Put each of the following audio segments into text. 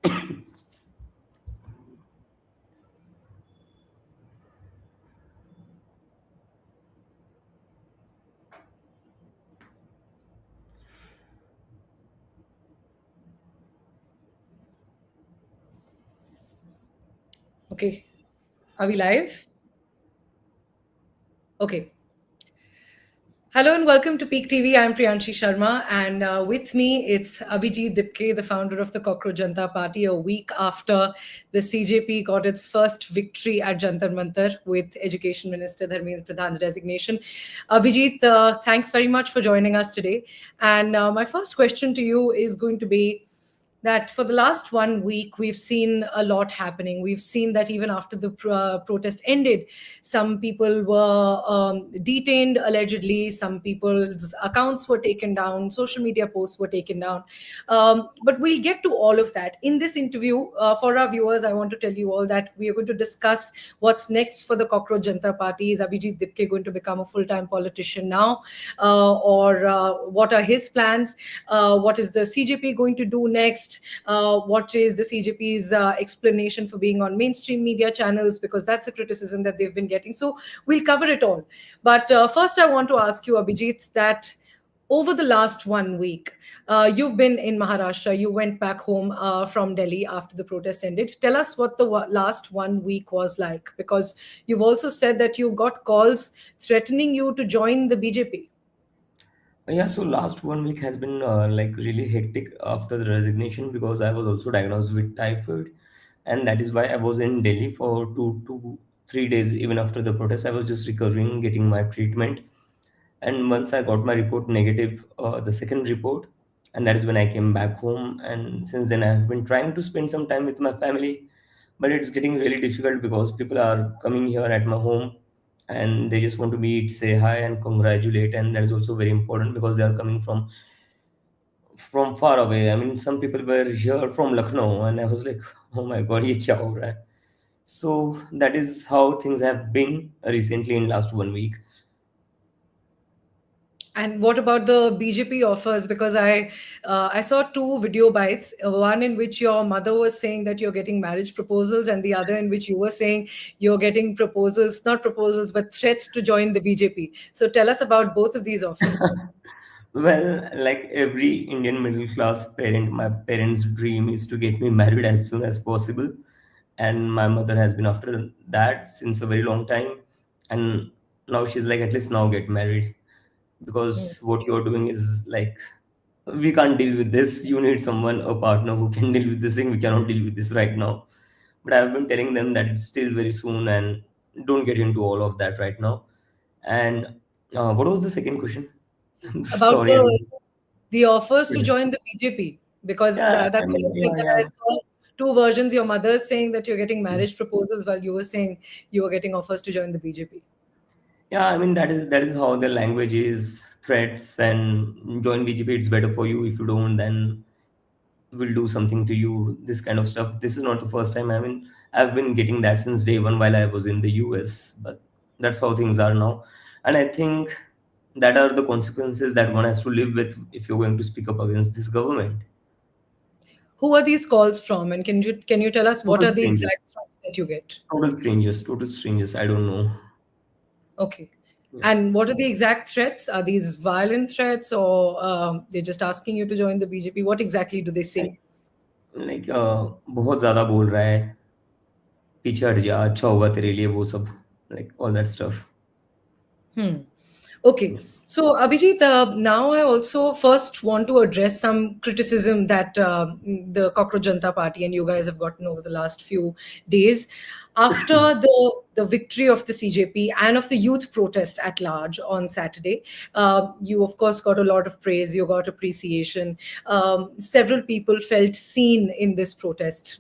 Okay. Are we live? Okay. Hello and welcome to Peak TV. I'm Priyanshi Sharma, and with me it's Abhijeet Dipke, the founder of the Cockroach Jantar Party, a week after the CJP got its first victory at Jantar Mantar with Education Minister Dharmendra Pradhan's resignation. Abhijeet, thanks very much for joining us today. And my first question to you is going to be that for the last 1 week, we've seen a lot happening. We've seen that even after the protest ended, some people were detained allegedly, some people's accounts were taken down, social media posts were taken down. But we'll get to all of that. In this interview, for our viewers, I want to tell you all that we are going to discuss what's next for the Cockroach Jantar Party. Is Abhijeet Dipke going to become a full-time politician now? Or what are his plans? What is the CJP going to do next? What is the CJP's explanation for being on mainstream media channels? Because that's a criticism that they've been getting. So we'll cover it all. But first, I want to ask you, Abhijeet, that over the last 1 week, you've been in Maharashtra. You went back home from Delhi after the protest ended. Tell us what the last 1 week was like, because you've also said that you got calls threatening you to join the BJP. Yeah, so last 1 week has been like really hectic after the resignation because I was also diagnosed with typhoid, and that is why I was in Delhi for 2 to 3 days. Even after the protest, I was just recovering, getting my treatment, and once I got my report negative, the second report, and that is when I came back home. And since then, I've been trying to spend some time with my family, but it's getting really difficult because people are coming here at my home and they just want to meet, say hi, and congratulate. And that is also very important because they are coming from far away. I mean, some people were here from Lucknow, and I was like, oh my god, ye kya ho raha hai? So that is how things have been recently in last 1 week. And what about the BJP offers? Because I saw two video bites, one in which your mother was saying that you're getting marriage proposals, and the other in which you were saying you're getting proposals, not proposals, but threats to join the BJP. So tell us about both of these offers. Well, like every Indian middle class parent, my parents' dream is to get me married as soon as possible. And my mother has been after that since a very long time. And now she's like, at least now get married. Because what you're doing is like, we can't deal with this. You need someone, a partner who can deal with this thing. We cannot deal with this right now. But I've been telling them that it's still very soon and don't get into all of that right now. And what was the second question? About Sorry, I missed. the offers to Yes. join the BJP, because Yeah, I that's what mean, I said, that I yes. saw two versions. Your mother's saying that you're getting marriage proposals, while you were saying you were getting offers to join the BJP. Yeah, I mean that is how the language is, threats and join BGP, it's better for you. If you don't, then we'll do something to you. This kind of stuff. This is not the first time. I mean, I've been getting that since day one while I was in the US, but that's how things are now. And I think that are the consequences that one has to live with if you're going to speak up against this government. Who are these calls from, and can you tell us what Total are the strangers. exact threats that you get? Total strangers. Total strangers. I don't know. Okay. Yeah. And what are the exact threats? Are these violent threats, or they're just asking you to join the BJP? What exactly do they say? Like बहुत ज़्यादा बोल रहा है, पीछे हट जा, अच्छा होगा तेरे लिए, वो सब, like all that stuff. Hmm. Okay. So, Abhijit, now I also first want to address some criticism that the Cockroach Janta Party and you guys have gotten over the last few days. After the victory of the CJP and of the youth protest at large on Saturday, you, of course, got a lot of praise, you got appreciation. Several people felt seen in this protest.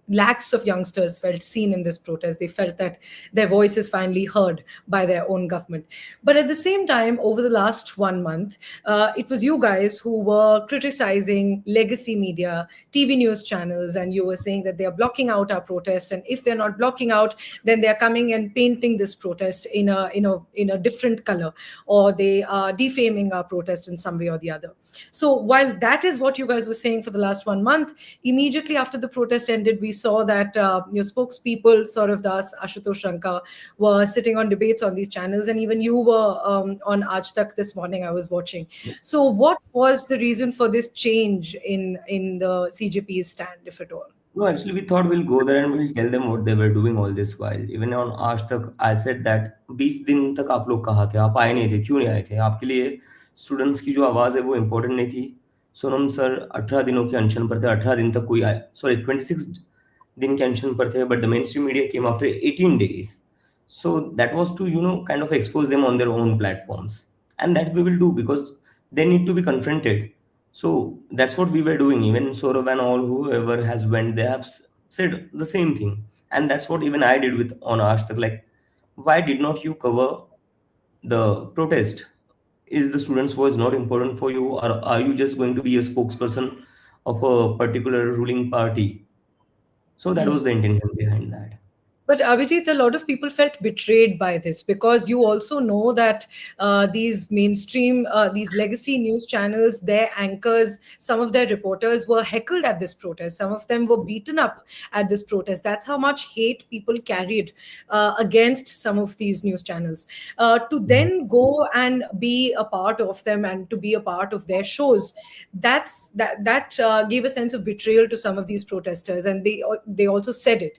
Lakhs of youngsters felt seen in this protest. They felt that their voice is finally heard by their own government. But at the same time, over the last 1 month, it was you guys who were criticizing legacy media, TV news channels, and you were saying that they are blocking out our protest. And if they're not blocking out, then they're coming coming and painting this protest in a different color, or they are defaming our protest in some way or the other. So while that is what you guys were saying for the last 1 month, immediately after the protest ended, we saw that your spokespeople, Saurav Das, Ashutosh Ranka, were sitting on debates on these channels, and even you were on Aaj Tak this morning. I was watching. So, what was the reason for this change in the CJP's stand, if at all? No, actually, we thought we'll go there and we'll tell them what they were doing all this while. Even on आज तक I said that 20 दिन तक आप लोग कहाँ थे, आप आए नहीं थे, क्यों नहीं आए थे? आपके लिए स्टूडेंट्स की जो आवाज़ है वो इम्पोर्टेंट नहीं थी. सोनम सर 18 दिनों के अनशन पर थे, 18 दिन तक कोई आए, सॉरी 26 दिन के अनशन पर थे, but the mainstream media came after 18 days. So that was to, kind of expose them on their own platforms. And that we will do because they need to be confronted. So that's what we were doing. Even Saurav and all whoever has went, they have said the same thing, and that's what even I did with on Aaj Tak. Like, why did not you cover the protest? Is the students' voice not important for you, or are you just going to be a spokesperson of a particular ruling party? So that Hmm. was the intention behind that. But Abhijit, a lot of people felt betrayed by this, because you also know that these mainstream, these legacy news channels, their anchors, some of their reporters were heckled at this protest. Some of them were beaten up at this protest. That's how much hate people carried against some of these news channels. To then go and be a part of them and to be a part of their shows, that gave a sense of betrayal to some of these protesters, and they also said it.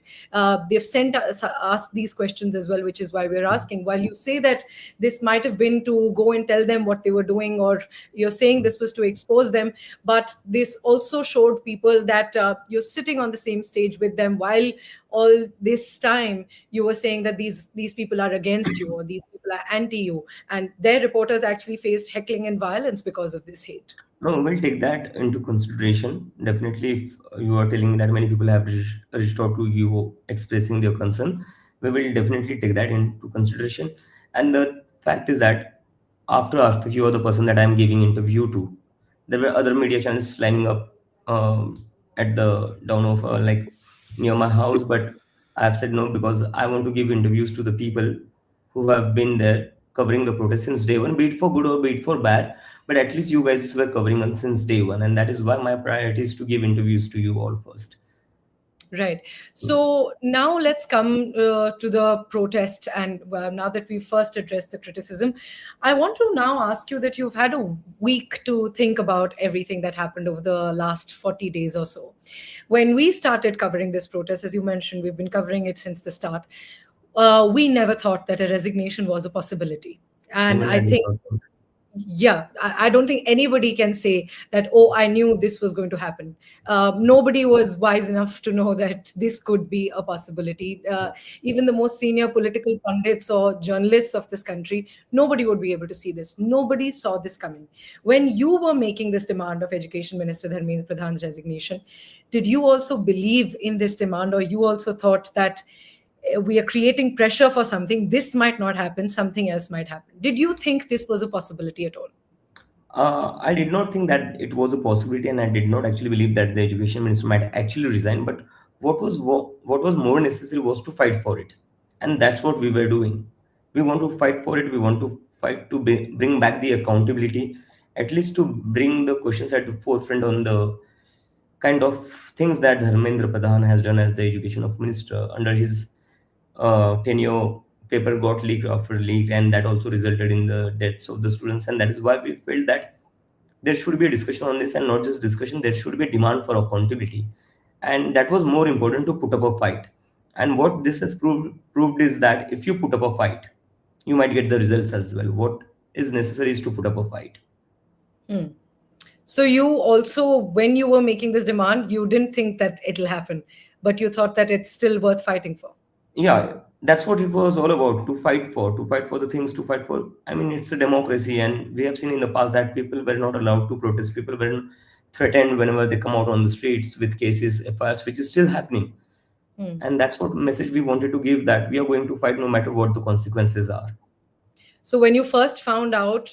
They've sent us asked these questions as well, which is why we're asking. While you say that this might have been to go and tell them what they were doing, or you're saying this was to expose them, but this also showed people that you're sitting on the same stage with them, while all this time you were saying that these people are against you, or these people are anti you, and their reporters actually faced heckling and violence because of this hate. No, we'll take that into consideration. Definitely, if you are telling me that many people have reached out to you expressing their concern, we will definitely take that into consideration. And the fact is that after Ashtak, you are the person that I'm giving interview to. There were other media channels lining up at the down of like near my house, but I've said no because I want to give interviews to the people who have been there covering the protest since day one, be it for good or be it for bad. But at least you guys were covering on since day one, and that is why my priority is to give interviews to you all first. Right. So now let's come to the protest. And now that we've first addressed the criticism, I want to now ask you that you've had a week to think about everything that happened over the last 40 days or so. When we started covering this protest, as you mentioned, we've been covering it since the start. We never thought that a resignation was a possibility. And Even I I did think, not think. yeah, I don't think anybody can say that, oh, I knew this was going to happen. Nobody was wise enough to know that this could be a possibility. Even the most senior political pundits or journalists of this country, nobody would be able to see this. Nobody saw this coming. When you were making this demand of Education Minister Dharmendra Pradhan's resignation, did you also believe in this demand, or you also thought that we are creating pressure for something, this might not happen, something else might happen? Did you think this was a possibility at all? I did not think that it was a possibility, and I did not actually believe that the education minister might actually resign. But what was more necessary was to fight for it, and that's what we were doing. We want to fight for it. We want to fight to bring back the accountability, at least to bring the questions at the forefront on the kind of things that Dharmendra Pradhan has done as the education of minister under his tenure. Paper got leaked after leaked, and that also resulted in the deaths of the students. And that is why we felt that there should be a discussion on this, and not just discussion. There should be a demand for accountability, and that was more important to put up a fight. And what this has proved is that if you put up a fight, you might get the results as well. What is necessary is to put up a fight. Hmm. So you also, when you were making this demand, you didn't think that it'll happen, but you thought that it's still worth fighting for. Yeah, that's what it was all about, to fight for the things, to fight for. I mean, it's a democracy, and we have seen in the past that people were not allowed to protest. People were threatened whenever they come out on the streets with cases, FIRs, which is still happening. Hmm. And that's what message we wanted to give, that we are going to fight no matter what the consequences are. So when you first found out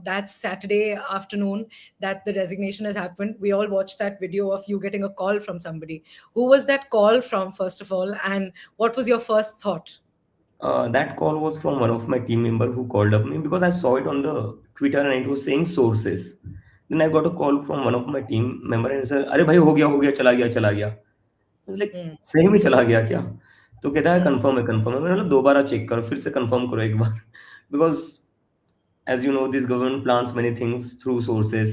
that Saturday afternoon that the resignation has happened, we all watched that video of you getting a call from somebody. Who was that call from, first of all, and what was your first thought? That call was from one of my team member who called up me because I saw it on the Twitter and it was saying sources. Then I got a call from one of my team member and said, "अरे भाई हो गया चला गया चला गया." I was like, mm, सही में चला गया क्या? तो कहता है mm, कंफर्म है मैंने बोला दोबारा चेक करो फिर से कंफर्म करो एक बार because as you know, this government plants many things through sources.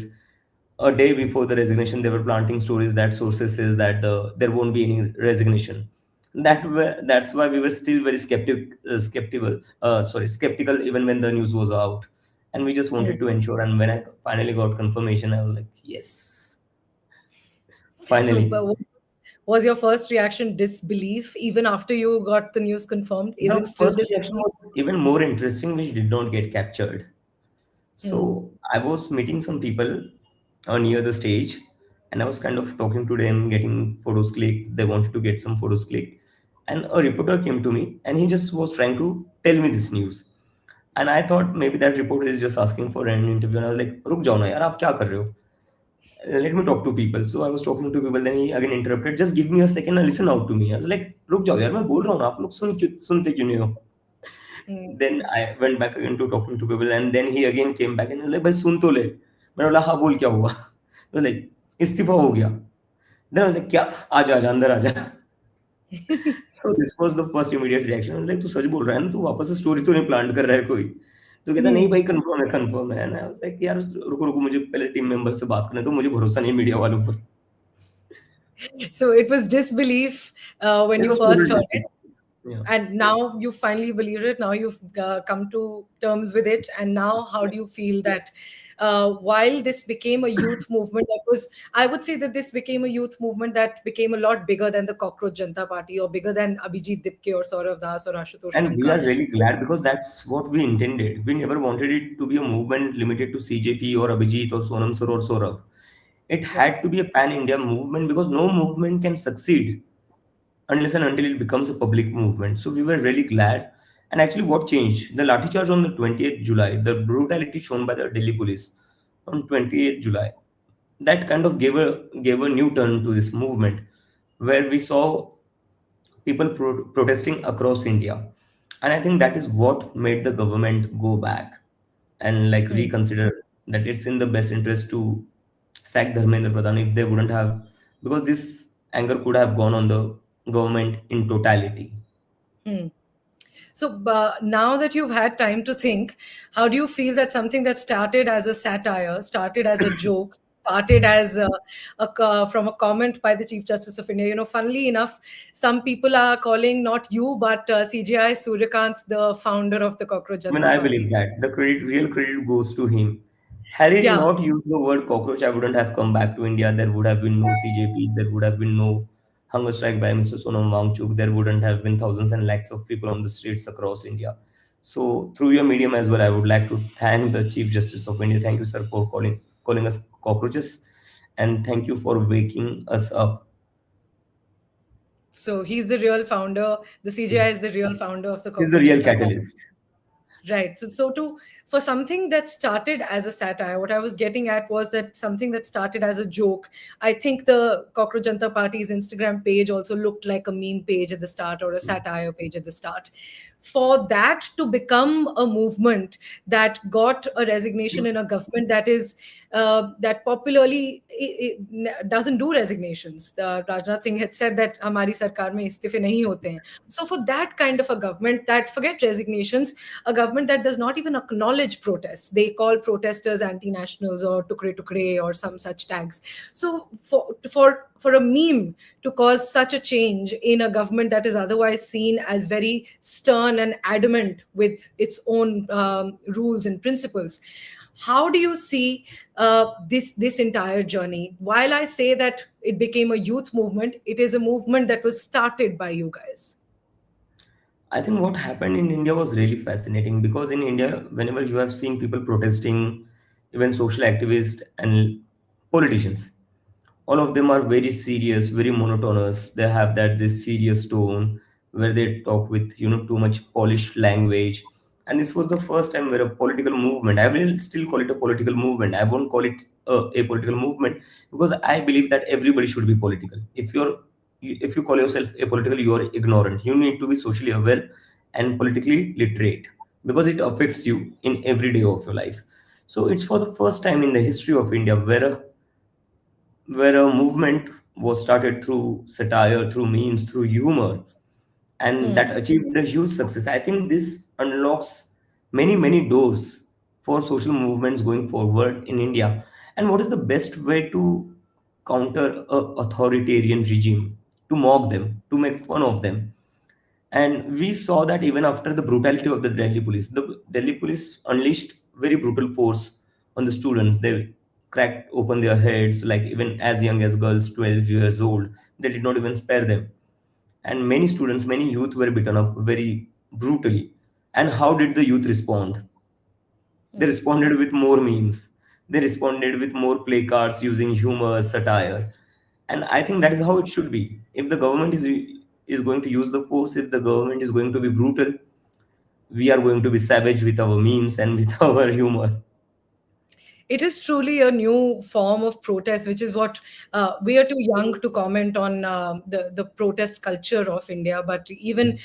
A day before the resignation, they were planting stories that sources says that there won't be any resignation. That's why we were still very skeptical even when the news was out, and we just mm. wanted to ensure. And when I finally got confirmation, I was like, yes, So, finally. was your first reaction disbelief even after you got the news confirmed? Is The it still first reaction disbelief? was even more interesting, which did not get captured. Mm, So I was meeting some people near the stage, and I was kind of talking to them, getting photos clicked. They wanted to get some photos clicked, and a reporter came to me, and he just was trying to tell me this news. And I thought maybe that reporter is just asking for an interview. And I was like, "रुक जाओ ना यार, आप क्या कर रहे हो? Let me talk to people." So I was talking to people. Then he again interrupted. Just give me a second and listen out to me. I was like, "रुक जाओ यार, मैं बोल रहा हूँ ना, आप लोग सुनते क्यों नहीं हो?" mm. Then I went back again to talking to people, and then he again came back and he was like, भाई सुन तो ले. मैंने बोला हाँ बोल क्या हुआ? तो like इस्तीफा हो गया. Then I was like क्या? आजा आजा अंदर आजा. So this was the first immediate reaction. I was like तू सच बोल रहा है ना? तू वापस से स्टोरी तो नहीं प्लान कर रहा है कोई? तो कहता नहीं Hmm. भाई कंफर्म है. And I was like यार रुको रुको मुझे पहले टीम मेंबर से बात करने दो मुझे भरोसा नहीं है मीडिया वालों पर. So it was disbelief when It you was first total heard it, disbelief. Yeah. and now you finally believe it. Now you've come to terms with it, and now how do you feel that while this became a youth movement, that was, I would say that this became a youth movement that became a lot bigger than the Cockroach Janta Party or bigger than Abhijeet Dipke or Saurav Das or Ashutosh And we Ranka. are really glad because that's what we intended. We never wanted it to be a movement limited to CJP or Abhijit or Sonam Sur or Saurabh. It Right. had to be a pan-India movement because no movement can succeed unless and until it becomes a public movement. So we were really glad. And actually, what changed? The lathi charge on the 20th July, the brutality shown by the Delhi police on 28th July, that kind of gave a new turn to this movement, where we saw people protesting across India. And I think that is what made the government go back and like Hmm. reconsider that it's in the best interest to sack Dharmendra Pradhan if they wouldn't have, because this anger could have gone on the government in totality. Hmm. So now that you've had time to think, how do you feel that something that started as a satire, started as a joke, started as from a comment by the Chief Justice of India? Funnily enough, some people are calling not you but CJI Suryakant the founder of the Cockroach I mean, Janta I Party. believe that the real credit goes to him. Had he Yeah. not used the word cockroach, I wouldn't have come back to India. There would have been no CJP. There would have been no hunger strike by Mr. Sonam Wangchuk. There wouldn't have been thousands and lakhs of people on the streets across India. So, through your medium as well, I would like to thank the Chief Justice of India. Thank you, sir, for calling us cockroaches, and thank you for waking us up. So he's the real founder. The CJI Yes, is the real founder of the he's the Cockroach real Janta Party. catalyst. Right. So for something that started as a satire, what I was getting at was that something that started as a joke. I think the Cockroach Janta Party's Instagram page also looked like a meme page at the start or a satire page at the start. For that to become a movement that got a resignation in a government that popularly doesn't do resignations. Rajnath Singh had said that हमारी सरकार में इस्तीफे नहीं होते हैं. So for that kind of a government that forget resignations, a government that does not even acknowledge protests. They call protesters anti-nationals or tukre tukre or some such tags. So for a meme to cause such a change in a government that is otherwise seen as very stern and adamant with its own rules and principles, how do you see this entire journey? While I say that it became a youth movement, it is a movement that was started by you guys. I think what happened in India was really fascinating because in India, whenever you have seen people protesting, even social activists and politicians, all of them are very serious, very monotonous. They have that this serious tone where they talk with too much polished language. And this was the first time where a political movement, I will still call it a political movement. I won't call it a political movement because I believe that everybody should be political. If you call yourself a political, you are ignorant. You need to be socially aware and politically literate, because it affects you in every day of your life. So it's for the first time in the history of India where a movement was started through satire, through memes, through humor, and that achieved a huge success. I think this unlocks many doors for social movements going forward in India. And what is the best way to counter a authoritarian regime? To mock them, to make fun of them. And we saw that even after the brutality of the Delhi police unleashed very brutal force on the students. They cracked open their heads, like even as young as girls, 12 years old. They did not even spare them. And many students, many youth were beaten up very brutally. And how did the youth respond? They responded with more memes. They responded with more placards using humor, satire. And I think that is how it should be. If the government is going to use the force, if the government is going to be brutal, we are going to be savage with our memes and with our humor. It is truly a new form of protest, which is what we are too young to comment on the protest culture of India. But even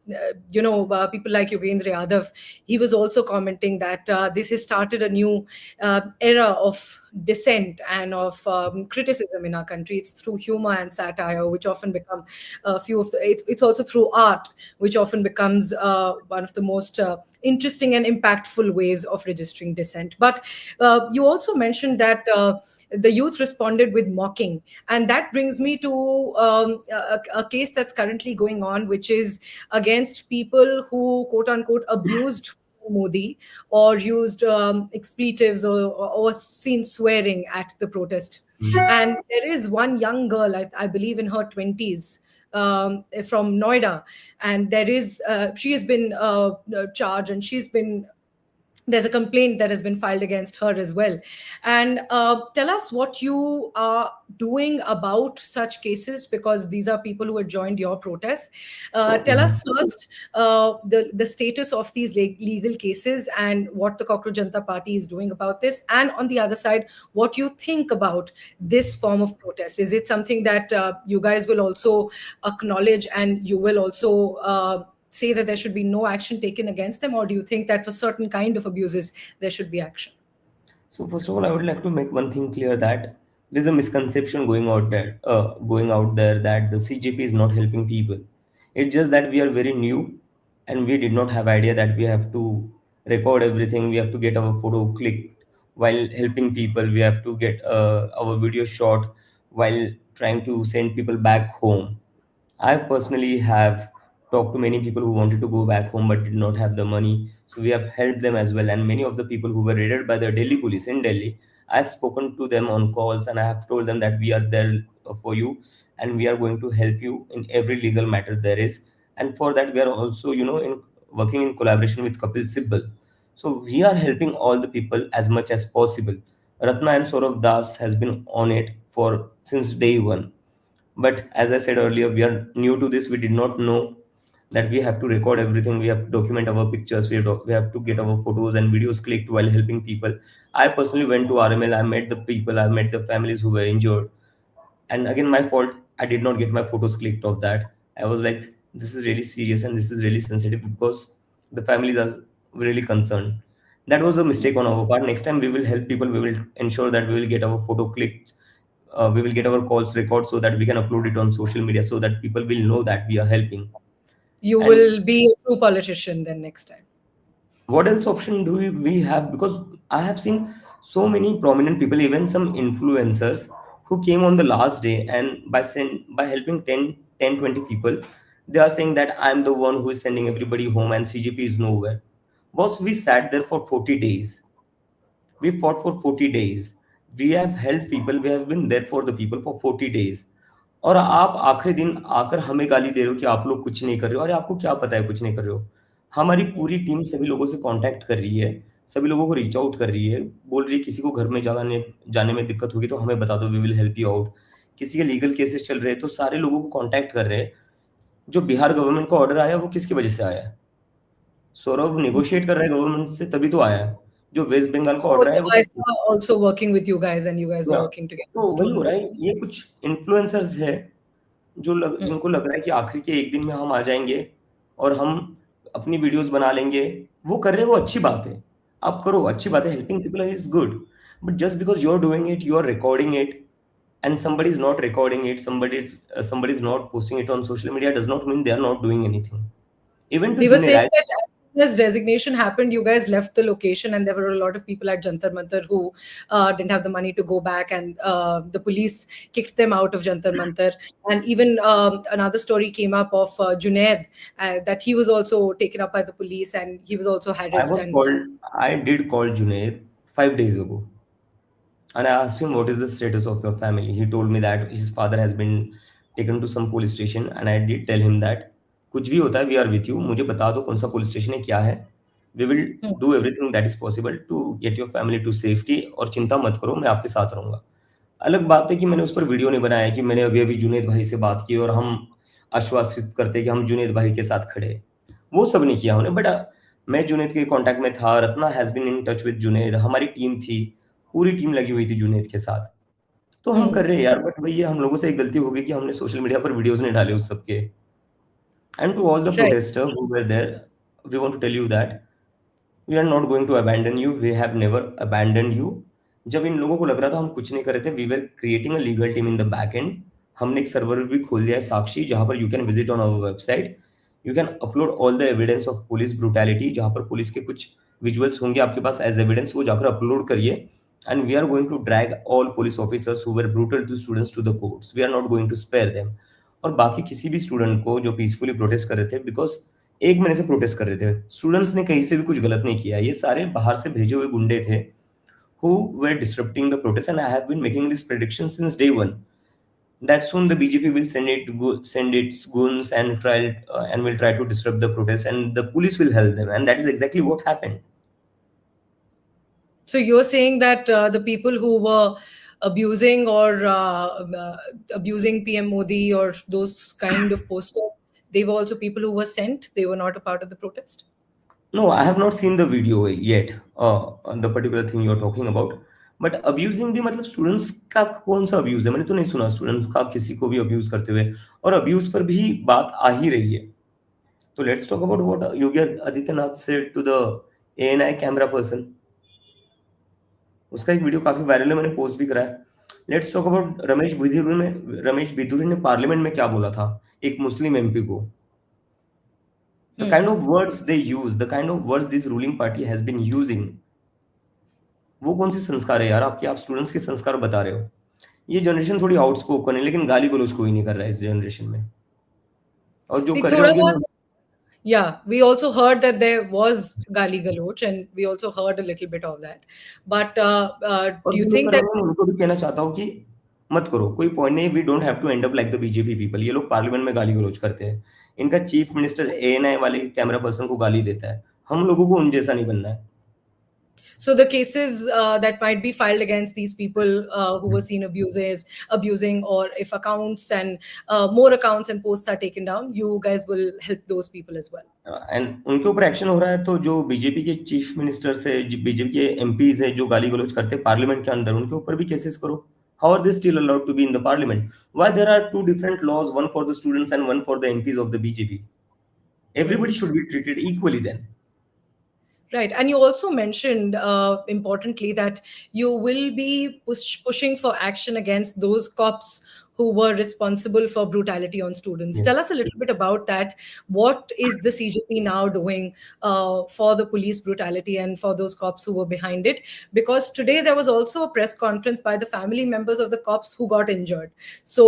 people like Yogendra Yadav, he was also commenting that this has started a new era of dissent and of criticism in our country. It's through humor and satire, which often become a few of the. It's also through art, which often becomes one of the most interesting and impactful ways of registering dissent. But you also mentioned that the youth responded with mocking. And that brings me to a case that's currently going on, which is against people who, quote unquote, abused Modi or used expletives or seen swearing at the protest. And there is one young girl, I believe in her 20s, from Noida, and she has been charged, and there's a complaint that has been filed against her as well. And tell us what you are doing about such cases, because these are people who have joined your protests. Tell us first the status of these legal cases and what the Cockroach Janata Party is doing about this. And on the other side, what you think about this form of protest. Is it something that you guys will also acknowledge, and you will also say that there should be no action taken against them, or do you think that for certain kind of abuses there should be action? So first of all, I would like to make one thing clear that there's a misconception going out there that the CJP is not helping people. It's just that we are very new, and we did not have idea that we have to record everything. We have to get our photo clicked while helping people. We have to get our video shot while trying to send people back home. I personally have talked to many people who wanted to go back home but did not have the money. So we have helped them as well. And many of the people who were raided by the Delhi police in Delhi, I've spoken to them on calls and I have told them that we are there for you and we are going to help you in every legal matter there is. And for that, we are also, working in collaboration with Kapil Sibbal. So we are helping all the people as much as possible. Ratna and Saurav Das has been on it for since day one, but as I said earlier, we are new to this. We did not know that we have to record everything. We have to document our pictures. We have to get our photos and videos clicked while helping people. I personally went to RML. I met the people. I met the families who were injured. And again, my fault. I did not get my photos clicked of that. I was like, this is really serious and this is really sensitive because the families are really concerned. That was a mistake on our part. Next time we will help people. We will ensure that we will get our photo clicked. We will get our calls recorded so that we can upload it on social media so that people will know that we are helping. You And will be a true politician then next time. what else option do we have? Because I have seen so many prominent people, even some influencers who came on the last day and by helping 20 people, they are saying that I'm the one who is sending everybody home and CGP is nowhere. Boss, we sat there for 40 days. We fought for 40 days. We have helped people. We have been there for the people for 40 days. और आप आखिरी दिन आकर हमें गाली दे रहे हो कि आप लोग कुछ नहीं कर रहे हो। अरे आपको क्या पता है कुछ नहीं कर रहे हो? हमारी पूरी टीम सभी लोगों से कांटेक्ट कर रही है, सभी लोगों को रीच आउट कर रही है, बोल रही है किसी को घर में जाने जाने में दिक्कत होगी तो हमें बता दो, we will help you out. किसी के लीगल केसेस चल रहे हैं तो सारे लोगों को कांटेक्ट कर रहे हैं। जो बिहार गवर्नमेंट का ऑर्डर आया वो किसकी वजह से आया है? सौरभ नेगोशिएट कर रहा है गवर्नमेंट से तभी तो आया है। जो वेस्ट बंगाल का ऑर्डर Also, आया है वो I किस saw also working with you guys, and you guys were या working together. तो वही हो Stolen. रहा है। ये कुछ इन्फ्लुएंसर्स है जिनको लग रहा है कि आखिर के एक दिन में हम आ जाएंगे और हम अपनी वीडियोस बना लेंगे, वो कर रहे हैं, वो अच्छी बात है, आप करो, अच्छी बात है, helping people is good, but just because you are doing it, you are recording it, and somebody is not recording it, somebody is not posting it on social media, does not mean they are not doing anything. Even to They were Junaid, saying that as soon as resignation happened, you guys left the location, and there were a lot of people at Jantar Mantar who didn't have the money to go back, and the police kicked them out of Jantar Mantar. And even another story came up of Junaid, that he was also taken up by the police, and he was also harassed. And I did call Junaid 5 days ago, and I asked him what is the status of your family. He told me that his father has been taken to some police station, and I did tell him that कुछ भी होता है, we are with you. मुझे बता दो कौन सा police station है, क्या है. We will Hmm, do everything that is possible to get your family to safety, और चिंता मत करो, मैं आपके साथ रहूंगा. अलग बात है कि मैंने उस पर वीडियो नहीं बनाया कि मैंने अभी अभी जुनेद भाई से बात की और हम आश्वासित करते कि हम जुनेद भाई के साथ खड़े हैं. वो सब नहीं किया हमने, बट मैं जुनेद के कांटेक्ट में था, Ratna has been in touch with Junaid, हमारी टीम थी, पूरी टीम लगी हुई थी जुनेद के साथ. तो हम hmm. कर रहे हैं यार, बट भैया हम लोगों से एक गलती हो गई कि हमने सोशल मीडिया पर वीडियोस नहीं डाले उस सबके. And to all the Right. Protester who were there, we want to tell you that we are not going to abandon you, we have never abandon you. जब इन लोगों को लग रहा था हम कुछ नहीं कर रहे थे, we were creating a legal team in the back end. हमने एक सर्वर भी खोल दिया है साक्षी, जहां पर you can visit on our website, you can upload all the evidence of police brutality, जहां पर पुलिस के कुछ विजुअल्स होंगे आपके पास एज एविडेंस, वो जाकर अपलोड करिए. And we are going to drag all police officers who were brutal to students to the courts, we are not going to spare them. और बाकी किसी भी स्टूडेंट को जो पीसफुली प्रोटेस्ट कर रहे थे, बिकॉज 1 महीने से प्रोटेस्ट कर रहे थे, स्टूडेंट्स ने कहीं से भी कुछ गलत नहीं किया, ये सारे बाहर से भेजे हुए गुंडे थे who were disrupting the protest, and I have been making this prediction since day one that soon the BJP will send its goons and will try to disrupt the protest, and the police will help them, and that is exactly what happened. So you're saying that the people who were abusing or abusing PM Modi or those kind of posters, they were also people who were sent. They were not a part of the protest. No, I have not seen the video yet, on the particular thing you're talking about. But abusing भी मतलब students का कौन सा abuse है, मैंने तो नहीं सुना स्टूडेंट्स का किसी को भी अब्यूज करते हुए, और अब्यूज पर भी बात आ ही रही है. तो let's talk about what Yogi Adityanath said to the ANI camera person. उसका एक वीडियो काफी वायरल है, मैंने पोस्ट भी करा है. Let's talk about Ramesh Bidhuri ने पार्लियामेंट में क्या बोला था एक मुस्लिम MP को. The kind of words they use, the kind of words this ruling party has been using, वो कौन से संस्कार है यार आपके, आप स्टूडेंट्स के संस्कार बता रहे हो. ये जनरेशन थोड़ी आउटस्पोकन है, लेकिन गाली गलौज कोई नहीं कर रहा है इस जनरेशन में, और जो नहीं, कर रहे थोड़ा होंगे बहुत, वो. yeah, we also heard that there was gali galoch, and we also heard a little bit of that. But और do you जो लोग think कर रहे that? होंगे उनको भी कहना चाहता हूँ कि मत करो, कोई पॉइंट नहीं, we don't have to end up like the BJP people. ये लोग पार्लियामेंट में गाली गलौज करते हैं, इनका चीफ मिनिस्टर ANI वाले कैमरा पर्सन को गाली देता है, हम लोगों को उन जैसा नहीं बनना है. So the cases that might be filed against these people who were seen abusing, or if accounts and more accounts and posts are taken down, you guys will help those people as well. And उनके ऊपर action हो रहा है, तो जो BJP के chief minister से, BJP के MPs है जो गाली गलौज करते हैं पार्लियामेंट के अंदर, उनके ऊपर भी केसेस करो. How are they still allowed to be in the parliament? Why there are two different laws, one for the students and one for the MPs of the BJP? Everybody should be treated equally then. Right. And you also mentioned importantly that you will be pushing for action against those cops who were responsible for brutality on students. Tell Yes. us a little bit about that. What is the CJP now doing for the police brutality and for those cops who were behind it? Because today there was also a press conference by the family members of the cops who got injured. So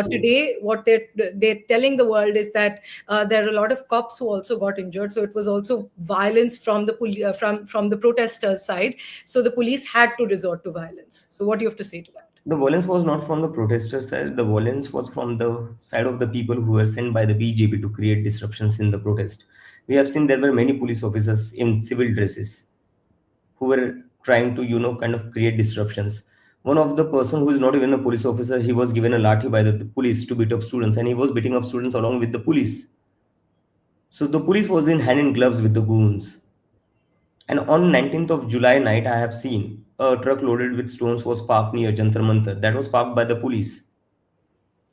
today, what they're telling the world is that there are a lot of cops who also got injured. So it was also violence from the from the protesters' side. So the police had to resort to violence. So what do you have to say to that? The violence was not from the protesters' side, the violence was from the side of the people who were sent by the BJP to create disruptions in the protest. We have seen there were many police officers in civil dresses who were trying to, kind of create disruptions. One of the person who is not even a police officer, he was given a lathi by the police to beat up students, and he was beating up students along with the police. So the police was in hand in gloves with the goons. And on 19th of July night, I have seen a truck loaded with stones was parked near Jantar Mantar. That was parked by the police.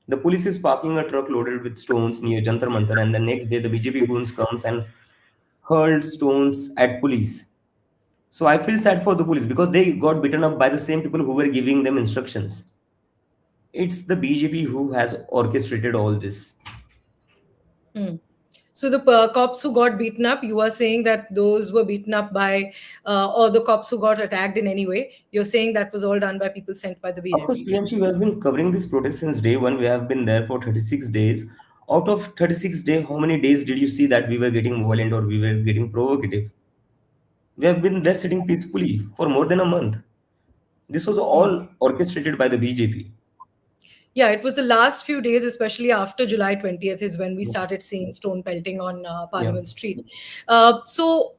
The police is parking a truck loaded with stones near Jantar Mantar, and the next day the BJP goons comes and hurled stones at police. So I feel sad for the police because they got beaten up by the same people who were giving them instructions. It's the BJP who has orchestrated all this. Hmm. So the cops who got beaten up, you are saying that those were beaten up by, or the cops who got attacked in any way, you're saying that was all done by people sent by the Of course, BJP. Priyanshi, we have been covering this protest since day one. We have been there for 36 days. Out of 36 days, how many days did you see that we were getting violent or we were getting provocative? We have been there sitting peacefully for more than a month. This was Hmm. all orchestrated by the BJP. Yeah, it was the last few days, especially after July 20th, is when we Yes. started seeing stone pelting on Yeah. Parliament Street. So,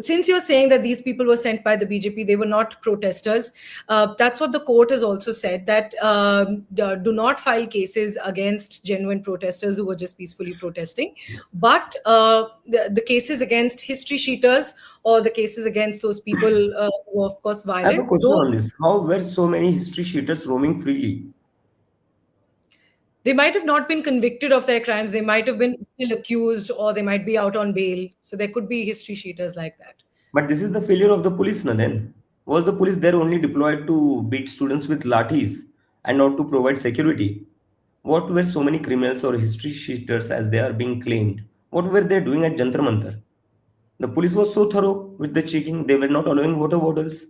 since you're saying that these people were sent by the BJP, they were not protesters. That's what the court has also said, that do not file cases against genuine protesters who were just peacefully protesting. But the cases against history sheeters or the cases against those people who were, of course, I have a violent, question those on this. How were so many history sheeters roaming freely? they might have not been convicted of their crimes. They might have been still accused, or they might be out on bail. So there could be history sheeters like that. But this is the failure of the police, na then. Was the police there only deployed to beat students with lathis and not to provide security? What were so many criminals or history sheeters as they are being claimed? What were they doing at Jantar Mantar? The police was so thorough with the checking, they were not allowing water bottles.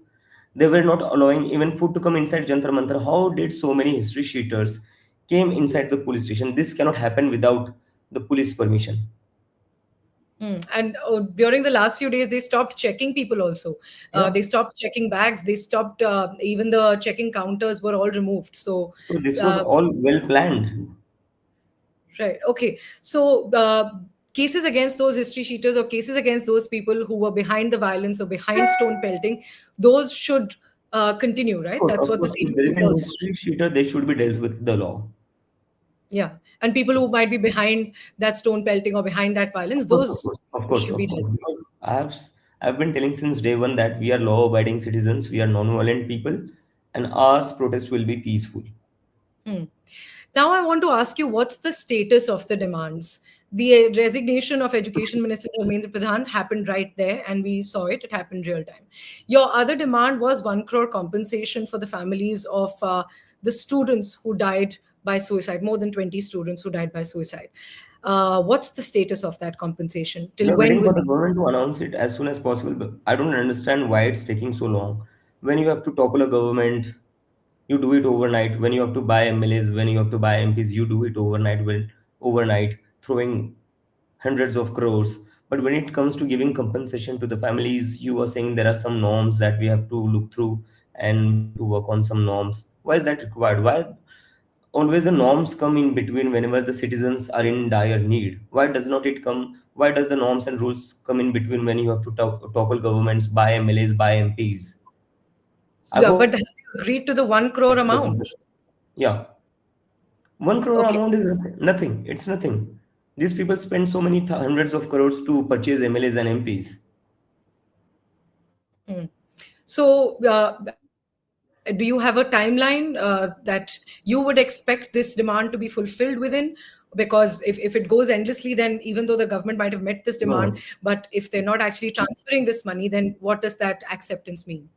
They were not allowing even food to come inside Jantar Mantar. How did so many history sheeters came inside the police station? This cannot happen without the police permission. And during the last few days, they stopped checking people also. Yeah. They stopped checking bags. They stopped, even the checking counters were all removed. So, So this was uh, all well planned. right. Okay. So, cases against those history sheeters or cases against those people who were behind the violence or behind stone pelting, those should continue, right? That's Of what the course, if there is CJP a also. history sheeter, they should be dealt with the law. Yeah. And people who might be behind that stone pelting or behind that violence, Of course, of those course, of course, should be of dealt. course. Because I've been telling since day one that we are law-abiding citizens, we are non-violent people, and our protest will be peaceful. Hmm. Now, I want to ask you, what's the status of the demands? The resignation of Education Minister Dharmendra Pradhan happened right there, and we saw it. It happened real time. Your other demand was 1 crore compensation for the families of the students who died by suicide, more than 20 students who died by suicide. What's the status of that compensation? We Till are when waiting will for the these? government to announce it as soon as possible, but I don't understand why it's taking so long. When you have to topple a government, you do it overnight. When you have to buy MLAs, when you have to buy MPs, you do it overnight. When overnight, throwing hundreds of crores. But when it comes to giving compensation to the families, you are saying there are some norms that we have to look through and we have to work on some norms. Why is that required? Why always the norms come in between whenever the citizens are in dire need? Why does not it come? Why does the norms and rules come in between when you have to topple governments, buy MLAs, buy MPs? I Yeah, was but have you agreed to the 1 crore amount? yeah, 1 crore Okay. amount is nothing. Nothing. It's nothing. These people spend so many hundreds of crores to purchase MLAs and MPs. Hmm. So, do you have a timeline that you would expect this demand to be fulfilled within? Because if it goes endlessly, then even though the government might have met this demand, No, but if they're not actually transferring this money, then what does that acceptance mean?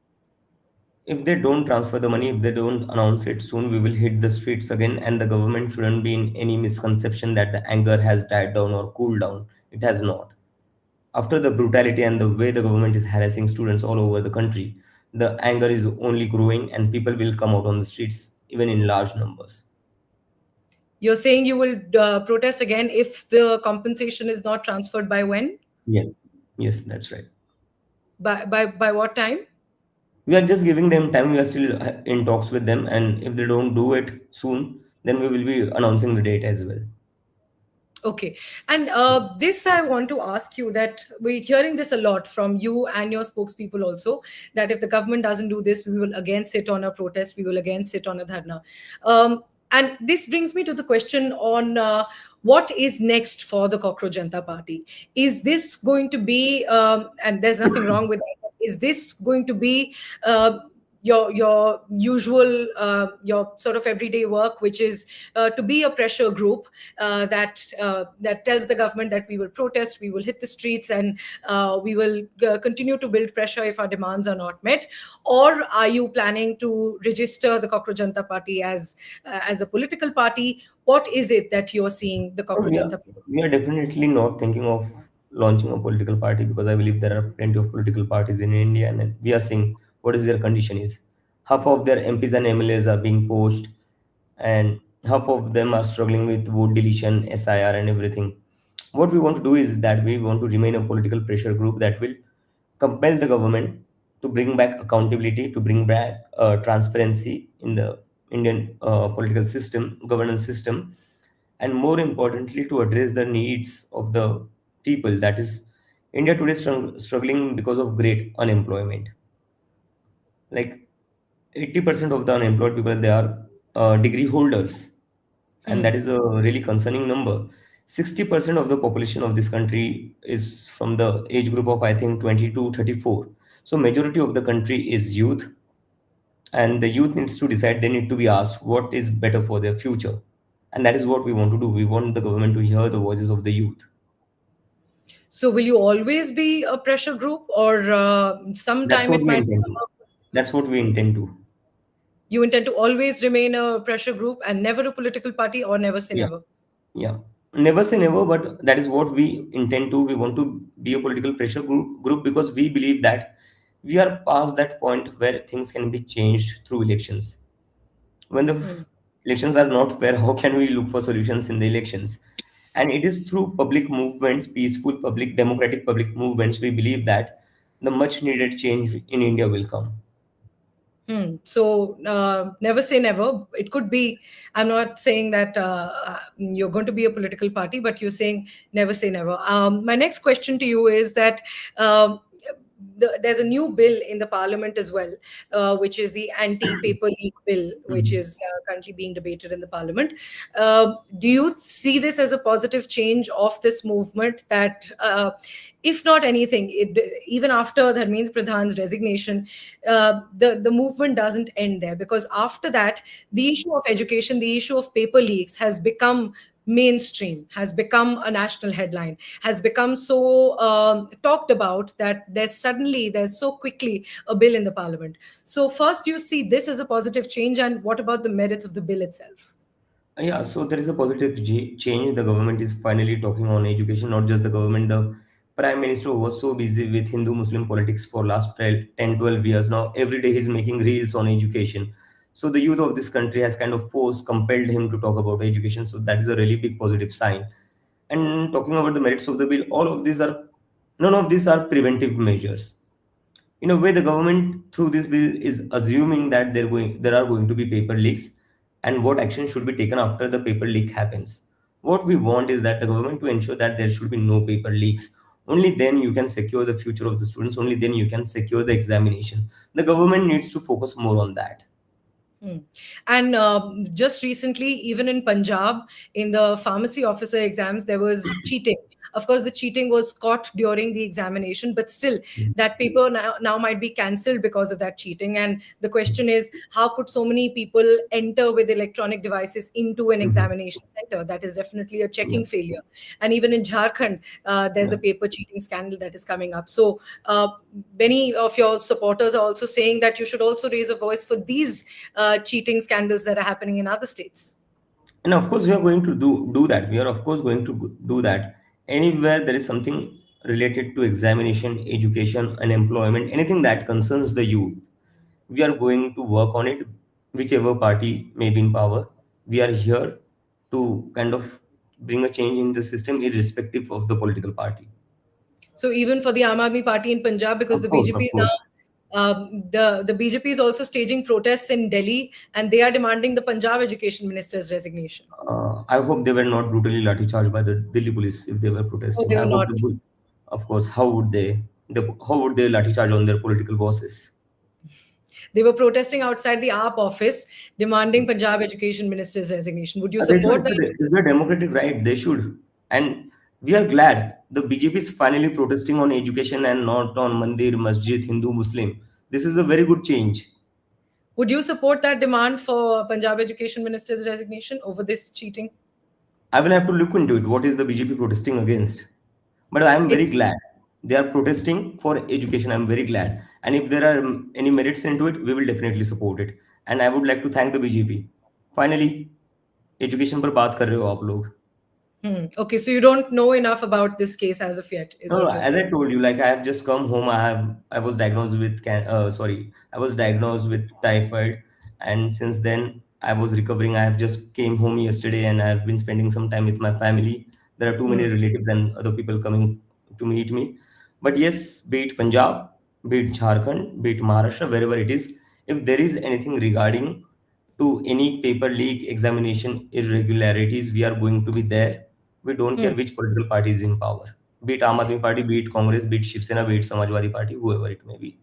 if they don't transfer the money, if they don't announce it soon, we will hit the streets again, and the government shouldn't be in any misconception that the anger has died down or cooled down. It has not. After the brutality and the way the government is harassing students all over the country, the anger is only growing, and people will come out on the streets even in large numbers. You're saying you will protest again if the compensation is not transferred by when? Yes, yes, that's right. By what time? We are just giving them time. We are still in talks with them, and if they don't do it soon, then we will be announcing the date as well. Okay. And this, I want to ask you that we're hearing this a lot from you and your spokespeople also, that if the government doesn't do this, we will again sit on a protest, we will again sit on a dharna. And this brings me to the question on what is next for the Cockroach Janta Party? Is this going to be, and there's nothing wrong with that, is this going to be your usual your sort of everyday work, which is to be a pressure group that tells the government that we will protest, we will hit the streets, and we will continue to build pressure if our demands are not met? Or are you planning to register the Cockroach Janta Party as a political party? What is it that you're seeing the But Cockroach Janta Party? we are definitely not thinking of launching a political party because I believe there are plenty of political parties in India, and we are seeing what is their condition is. Half of their MPs and MLAs are being poached, and half of them are struggling with vote deletion, SIR, and everything. What we want to do is that we want to remain a political pressure group that will compel the government to bring back accountability, to bring back transparency in the Indian political system, governance system, and more importantly, to address the needs of the people. That is, India today is struggling because of great unemployment. Like 80% of the unemployed people, they are degree holders, and that Hmm. is a really concerning number. 60% of the population of this country is from the age group of, I think, 20 to 34. So majority of the country is youth, and the youth needs to decide. They need to be asked what is better for their future, and that is what we want to do. We want the government to hear the voices of the youth. So will you always be a pressure group, or That's sometime what it we might intend become to. That's what we intend to. you intend to always remain a pressure group and never a political party, or never say Yeah. never? Yeah. Never say never, but that is what we intend to. We want to be a political pressure group because we believe that we are past that point where things can be changed through elections. When the Hmm. elections are not fair, how can we look for solutions in the elections? And it is through public movements, peaceful public, democratic public movements, we believe that the much needed change in India will come. Hmm. So never say never. It could be. I'm not saying that you're going to be a political party, but you're saying never say never. My next question to you is that um, there's a new bill in the parliament as well, which is the anti-paper leak bill, which Mhm. is currently being debated in the parliament. Do you see this as a positive change of this movement? That if not anything, even after Dharmendra Pradhan's resignation, the movement doesn't end there, because after that, the issue of education, the issue of paper leaks has become mainstream, has become a national headline, has become so talked about, that there's so quickly a bill in the parliament. So first, do you see this as a positive change, and what about the merits of the bill itself? Yeah, so there is a positive change. The government is finally talking on education, not just the government. The prime minister was so busy with Hindu Muslim politics for last 12 years now. Every day he's making reels on education. So the youth of this country has kind of forced, compelled him to talk about education. So that is a really big positive sign. And talking about the merits of the bill, none of these are preventive measures. In a way, the government through this bill is assuming that there are going to be paper leaks, and what action should be taken after the paper leak happens. What we want is that the government to ensure that there should be no paper leaks. Only then you can secure the future of the students, only then you can secure the examination. The government needs to focus more on that. Hmm. And just recently, even in Punjab, in the pharmacy officer exams, there was cheating. Of course, the cheating was caught during the examination, but still, that paper now might be cancelled because of that cheating. And the question is, how could so many people enter with electronic devices into an Mhm. examination center? That is definitely a Yeah, checking failure. And even in Jharkhand, there's yeah. a paper cheating scandal that is coming up. So many of your supporters are also saying that you should also raise a voice for these cheating scandals that are happening in other states. And of course, we are going to do that. We are of course going to do that. Anywhere there is something related to examination, education, and employment, anything that concerns the youth, we are going to work on it. Whichever party may be in power, we are here to kind of bring a change in the system, irrespective of the political party. So even for the Aam Aadmi Party in Punjab, because Of the course, BJP of is now course. the BJP is also staging protests in Delhi, and they are demanding the Punjab education minister's resignation. I hope they were not brutally lathi charged by the Delhi police if they were So protesting. they I were hope not. the good. Of course, how would they? How would they lathi charge on their political bosses? They were protesting outside the AAP office, demanding Punjab education minister's resignation. Would you They should. support that? It's their democratic right. They should. And we are glad the BJP is finally protesting on education and not on Mandir, Masjid, Hindu, Muslim. This is a very good change. Would you support that demand for Punjab Education Minister's resignation over this cheating? I will have to look into it. What is the BJP protesting against? But I am very It's glad they are protesting for education. I'm very glad. And if there are any merits into it, we will definitely support it. And I would like to thank the BJP. Finally, education पर बात कर रहे हो आप लोग. Okay, so you don't know enough about this case as of yet, is No, no, what you're as saying. I told you, like I have just come home. I was diagnosed with I was diagnosed with typhoid, and since then I was recovering. I have just came home yesterday, and I have been spending some time with my family. There are too many Hmm. relatives and other people coming to meet me. But yes, be it Punjab, be it Jharkhand, be it Maharashtra, wherever it is, if there is anything regarding to any paper leak, examination irregularities, we are going to be there. We don't Hmm. care which political party is in power, be it Aam Aadmi Party, be it Congress, be it Shiv Sena, be it Samajwadi Party, whoever it may be.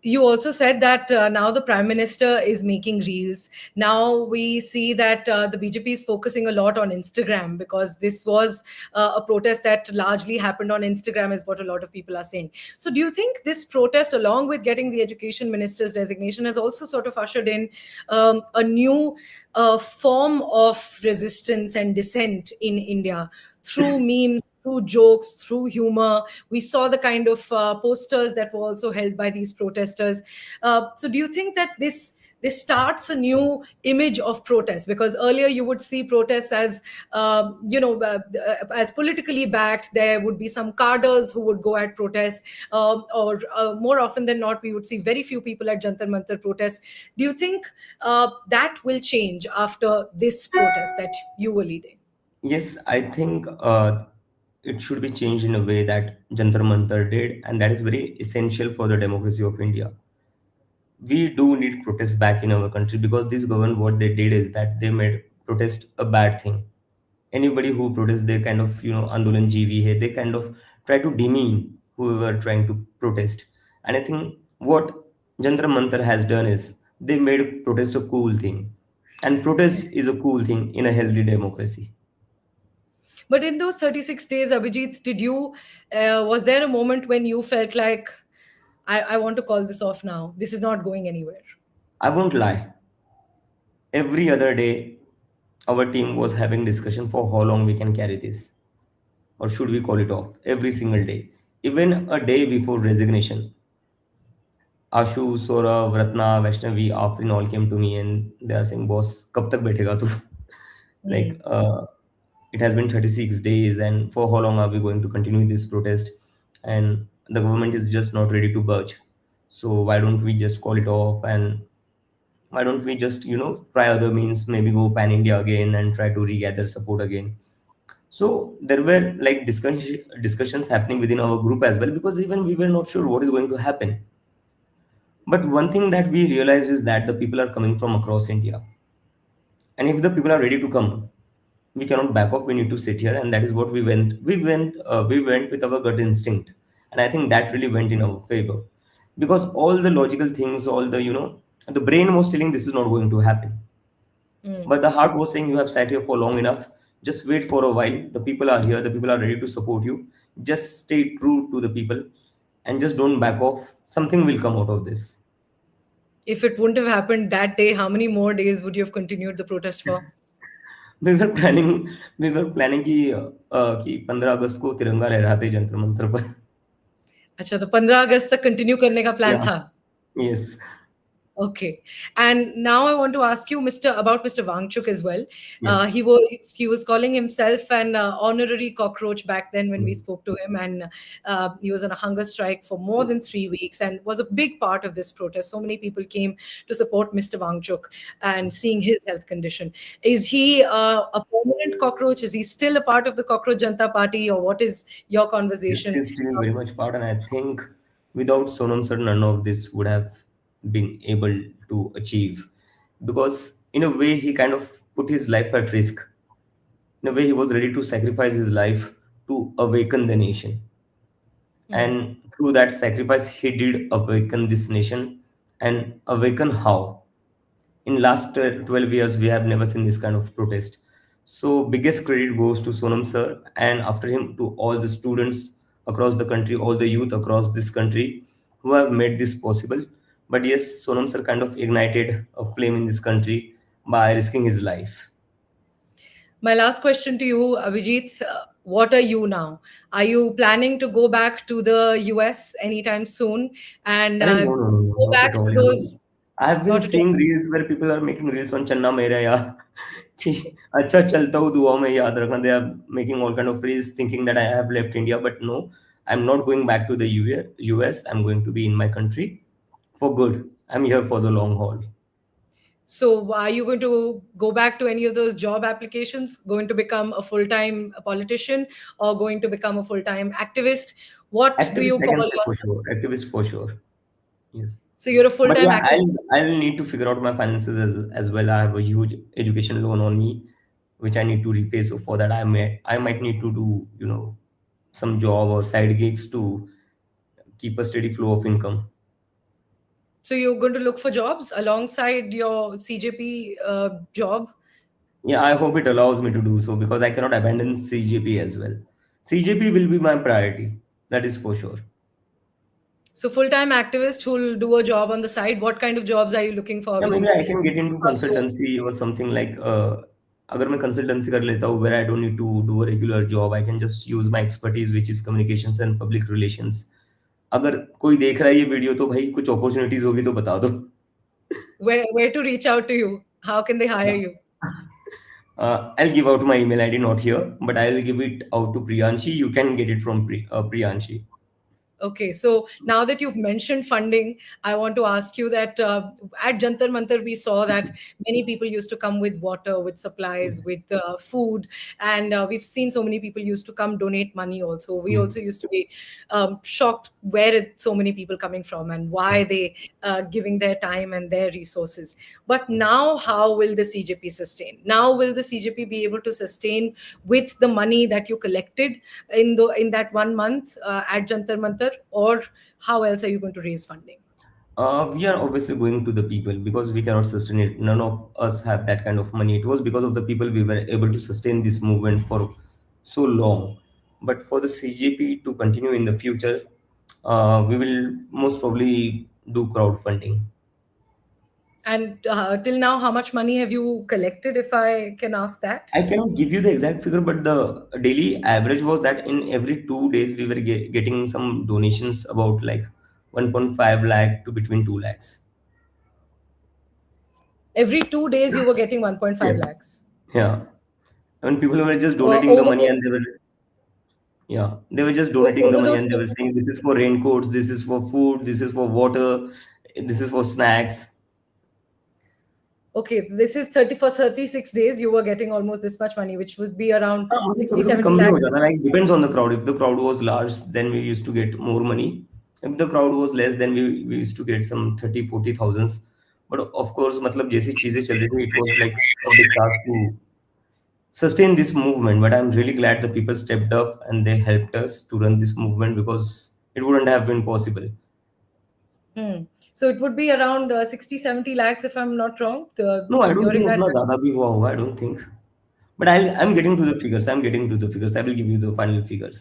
You also said that now the prime minister is making reels. Now we see that the BJP is focusing a lot on Instagram, because this was a protest that largely happened on Instagram, is what a lot of people are saying. So do you think this protest, along with getting the education minister's resignation, has also sort of ushered in a new form of resistance and dissent in India, through memes, through jokes, through humor? We saw the kind of posters that were also held by these protesters. So do you think that this starts a new image of protest? Because earlier you would see protests as as politically backed. There would be some cadres who would go at protests, or more often than not we would see very few people at Jantar Mantar protests. Do you think that will change after this protest that you were leading? Yes, I think it should be changed in a way that Jantar Mantar did, and that is very essential for the democracy of India. We do need protests back in our country because this government, what they did is that they made protest a bad thing. Anybody who protests, they kind of, Andolan GV hai, they kind of try to demean whoever trying to protest. And I think what Jantar Mantar has done is they made protest a cool thing. And protest is a cool thing in a healthy democracy. But in those 36 days, Abhijit, was there a moment when you felt like, I want to call this off now? This is not going anywhere. I won't lie. Every other day, our team was having discussion for how long we can carry this, or should we call it off every single day. Even a day before resignation, Ashu, Saurav, Ratna, Vaishnavi, Afrin all came to me and they are saying, "Boss, kab tak baithega tu?" like, Hmm. it has been 36 days, and for how long are we going to continue this protest? And the government is just not ready to budge. So why don't we just call it off? And why don't we just, try other means, maybe go pan India again and try to regather support again? So there were like discussions happening within our group as well, because even we were not sure what is going to happen. But one thing that we realized is that the people are coming from across India. And if the people are ready to come, we cannot back off. We need to sit here. And that is what we went. We went with our gut instinct. And I think that really went in our favor. Because all the logical things, the brain was telling this is not going to happen. Hmm. But the heart was saying you have sat here for long enough. Just wait for a while. The people are here. The people are ready to support you. Just stay true to the people and just don't back off. Something will come out of this. If it wouldn't have happened that day, how many more days would you have continued the protest for? We were planning we were planning कि 15 अगस्त को तिरंगा लहराते जंतर मंतर पर. अच्छा, तो 15 अगस्त तक continue करने का प्लान Yeah. था? Yes. Okay. And now I want to ask you, Mr. Wangchuk as well. Yes. He was calling himself an honorary cockroach back then when we Mm. spoke to him, and he was on a hunger strike for more than 3 weeks and was a big part of this protest. So many people came to support Mr. Wangchuk and seeing his health condition. Is he a permanent cockroach? Is he still a part of the Cockroach Janta Party, or what is your Yes, conversation? he's still very much part, and I think without Sonam sir, none of this would have been able to achieve. Because in a way, he kind of put his life at risk. In a way, he was ready to sacrifice his life to awaken the nation. Hmm. And through that sacrifice, he did awaken this nation. And awaken how? In last 12 years we have never seen this kind of protest. So biggest credit goes to Sonam sir, and after him to all the students across the country, all the youth across this country who have made this possible. But yes, Sonam sir kind of ignited a flame in this country by risking his life. My last question to you, Abhijit, what are you now? Are you planning to go back to the US anytime soon and Arey, no, no, no, no, go not back at all. to You know, those? I've been Not at seeing all. reels where people are making reels on Channa Mera Ya. कि अच्छा चलता हूँ दुआ में याद रखना. They are making all kind of reels thinking that I have left India, but no, I'm not going back to the US. I'm going to be in my country for good. I'm here for the long haul. So, are you going to go back to any of those job applications? Going to become a full time politician or going to become a full time activist? What do Activist, you I call can say for yourself? sure. Activist for sure. Yes. So, you're a full But time yeah, activist. I'll need to figure out my finances as well. I have a huge education loan on me, which I need to repay. So for that, I might need to do, some job or side gigs to keep a steady flow of income. So, you're going to look for jobs alongside your CJP job. Yeah, I hope it allows me to do so because I cannot abandon CJP as well. CJP will be my priority. That is for sure. So, full time activist who'll do a job on the side. What kind of jobs are you looking for, Yeah, maybe Abhijit? I can get into Of those? consultancy or something like अगर मैं consultancy कर लेता हूँ where I don't need to do a regular job, I can just use my expertise which is communications and public relations. अगर कोई देख रहा है ये वीडियो तो भाई कुछ opportunities होगी तो बता दो. Where to reach out to you? How can they hire you? I'll give out my email ID not here, but I'll give it out to Priyanshi. You can get it from Priyanshi. Okay, so now that you've mentioned funding, I want to ask you that at Jantar Mantar, we saw that many people used to come with water, with supplies, Yes. with food, and we've seen so many people used to come donate money also. We Hmm. also used to be shocked where so many people coming from and why they giving their time and their resources. But now, how will the CJP sustain? Now, will the CJP be able to sustain with the money that you collected in that 1 month at Jantar Mantar, or how else are you going to raise funding? We are obviously going to the people because we cannot sustain it. None of us have that kind of money. It was because of the people we were able to sustain this movement for so long. But for the CJP to continue in the future, we will most probably do crowdfunding. And till now, how much money have you collected, if I can ask that? I cannot give you the exact figure, but the daily average was that in every 2 days we were getting some donations about like 1.5 lakh to between 2 lakhs. Every 2 days, you were getting 1.5 Yes. lakhs. Yeah. And people were just donating the Over money those, and they were just donating the over money those and they were 30, saying this is for raincoats, this is for food, this is for water, this is for snacks. okay, this is 30 for 36 days, you were getting almost this much money, which would be around हाँ, मतलब 60, कभी-कभी 70 कम भी lakh. हो जाता है, like depends on the crowd. If the crowd was large, then we used to get more money. If the crowd was less, then we used to get some 30, 40 thousands. But of course, मतलब जैसी चीजें चल रही थी, it was like a big task to sustain this movement. But I'm really glad the people stepped up and they helped us to run this movement because it wouldn't have been possible. Hmm. So it would be around 60, 70 lakhs, if I'm not wrong. No, I I'm don't hearing think that. उतना ज़्यादा भी हुआ होगा. I don't think. But I'm getting to the figures. I'm getting to the figures. I will give you the final figures.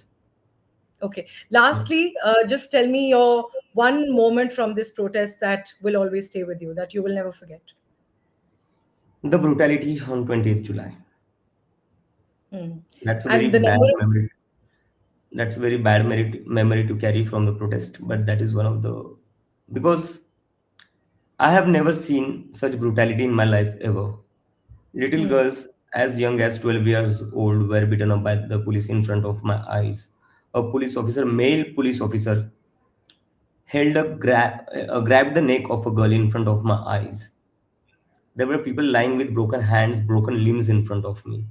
Okay. Yeah. Lastly, just tell me your one moment from this protest that will always stay with you, that you will never forget. The brutality on 20th July. Hmm. That's a very And the bad number of, memory. That's a very bad memory to carry from the protest. But that is one of the because I have never seen such brutality in my life ever. Little hmm, girls as young as 12 years old were beaten up by the police in front of my eyes. A police officer, male police officer, grabbed the neck of a girl in front of my eyes. There were people lying with broken hands, broken limbs in front of me.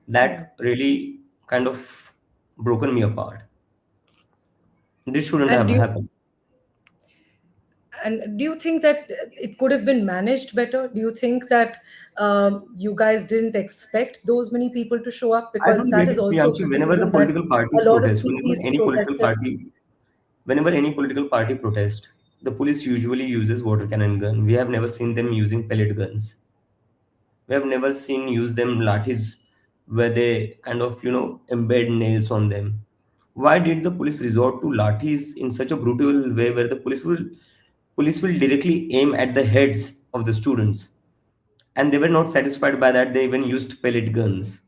hmm. That really kind of broken me apart. This shouldn't And have do you happened. and do you think that it could have been managed better? Do you think that you guys didn't expect those many people to show up? I Because don't that get is it, also a Priyanshi. criticism that a lot of these protesters. Whenever any political party protest, the police usually uses water cannon gun. We have never seen them using pellet guns. We have never seen use them lathis where they kind of embed nails on them. Why did the police resort to lathis in such a brutal way where the police will police will directly aim at the heads of the students. And they were not satisfied by that, they even used pellet guns.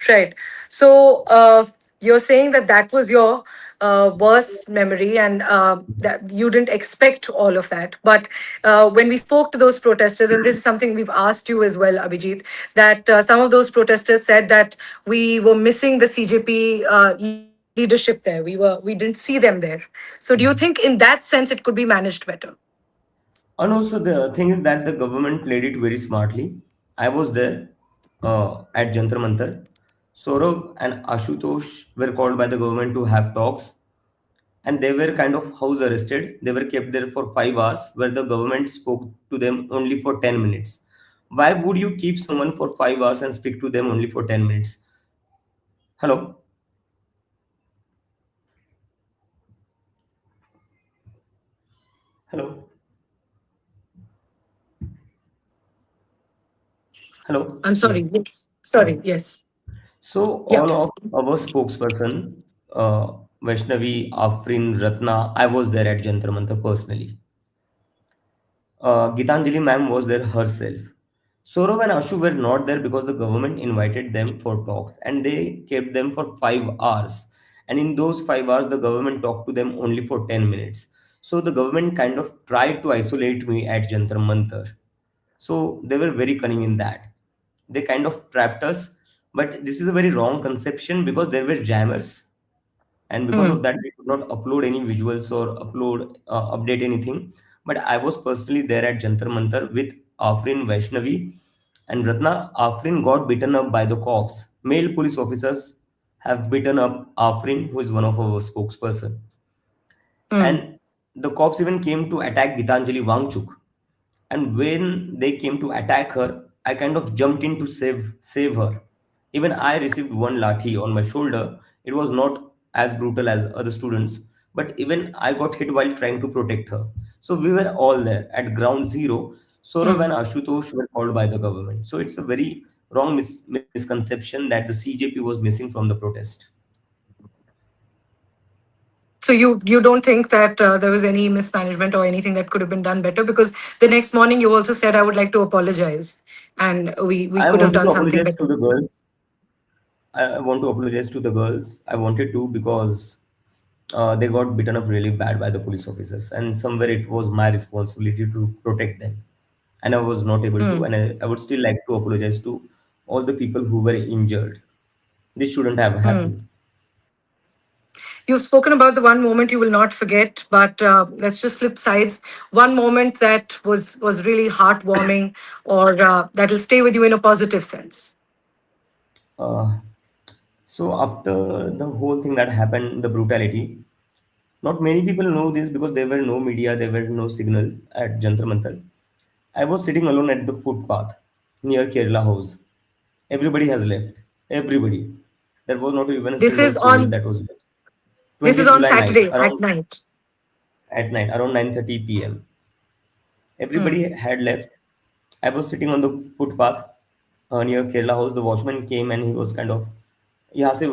Right. So you're saying that that was your worst memory, and that you didn't expect all of that. But when we spoke to those protesters, and this is something we've asked you as well, Abhijit, that some of those protesters said that we were missing the CJP leadership there. We didn't see them there. So do you think, in that sense, it could be managed better? And also, the thing is that the government played it very smartly. I was there at Jantar Mantar. Saurav and Ashutosh were called by the government to have talks, and they were kind of house arrested. They were kept there for 5 hours, where the government spoke to them only for 10 minutes. Why would you keep someone for 5 hours and speak to them only for 10 minutes? Hello? Hello? Hello? I'm Yeah. sorry. Yes. Yeah. Sorry. Yes. So Yeah. all of our spokesperson, Vaishnavi, Afrin, Ratna, I was there at Jantar Mantar personally. Gitanjali ma'am was there herself. Saurav and Ashu were not there because the government invited them for talks and they kept them for 5 hours. And in those 5 hours, the government talked to them only for 10 minutes. So the government kind of tried to isolate me at Jantar Mantar. So they were very cunning in that. They kind of trapped us, but this is a very wrong conception because there were jammers, and because of Mm. that we could not upload any visuals or update anything. But I was personally there at Jantar Mantar with Afrin, Vaishnavi, and Ratna. Afrin got beaten up by the cops. Male police officers have beaten up Afrin, who is one of our spokesperson, Mm. and the cops even came to attack Gitanjali Wangchuk. And when they came to attack her, I kind of jumped in to save her. Even I received one lathi on my shoulder. It was not as brutal as other students, but even I got hit while trying to protect her. So we were all there at ground zero. Saurav and Mm. Ashutosh were called by the government. So it's a very wrong misconception that the CJP was missing from the protest. So you don't think that there was any mismanagement or anything that could have been done better? Because the next morning you also said, I would like to apologize, and we I could have wanted done to something apologize to better. the girls. I want to apologize to the girls. I wanted to because they got beaten up really bad by the police officers, and somewhere it was my responsibility to protect them, and I was not able to. Mm. And I would still like to apologize to all the people who were injured. This shouldn't have Mm. happened. You've spoken about the one moment you will not forget, but let's just flip sides. One moment that was really heartwarming, or that'll stay with you in a positive sense. Uh, so after the whole thing that happened, the brutality, not many people know this because there were no media, there were no signal at Jantar Mantar. I was sitting alone at the footpath near Kerala House. Everybody has left. Everybody. There was not even a This single is soul on that was left. this is 20th on July night, Saturday at around night. at night, around 9:30 p.m. Mm. Everybody had left. I was sitting on the footpath near Kerala House. The watchman came and he was kind of, यहाँ से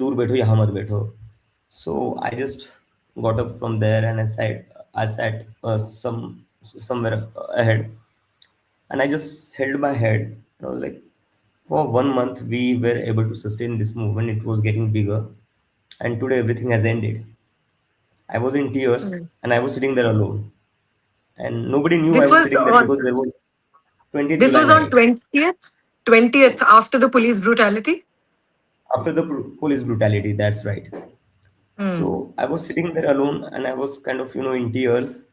दूर बैठो यहाँ मत बैठो. So I just got up from there and I sat somewhere ahead, and I just held my head. I was like, for 1 month we were able to sustain this movement. It was getting bigger, and today everything has ended. I was in tears Mm. and I was sitting there alone, and nobody knew I This was was sitting there on because there was 20th this July was on night 20th after the police brutality. after the police brutality. That's right. Mm. So I was sitting there alone and I was kind of, in tears,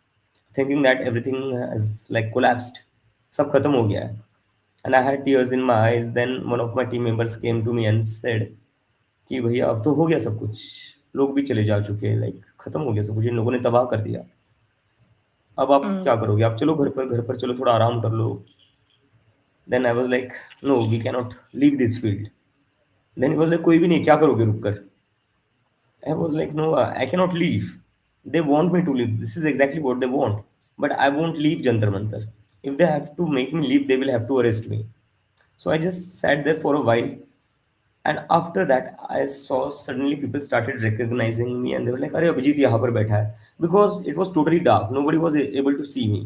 thinking that everything has like collapsed. Sab khatam ho gaya hai. And I had tears in my eyes. Then one of my team members came to me and said कि भैया अब तो हो गया सब कुछ, लोग भी चले जा चुके हैं, लाइक खत्म हो गया सब कुछ, इन लोगों ने तबाह कर दिया, अब आप Mm. क्या करोगे, आप चलो घर पर चलो थोड़ा आराम कर लो. Then I was like, no we cannot leave this field. Then he was like, कोई भी नहीं, क्या करोगे रुक कर. I was like, no, I cannot leave. They want me to leave. This is exactly what they want. But I won't leave Jantar Mantar. If they have to make me leave, they will have to arrest me. So I just sat there for a while. And after that, I saw suddenly people started recognizing me and they were like, "Arey Abhijit यहाँ पर बैठा है," because it was totally dark. Nobody was able to see me,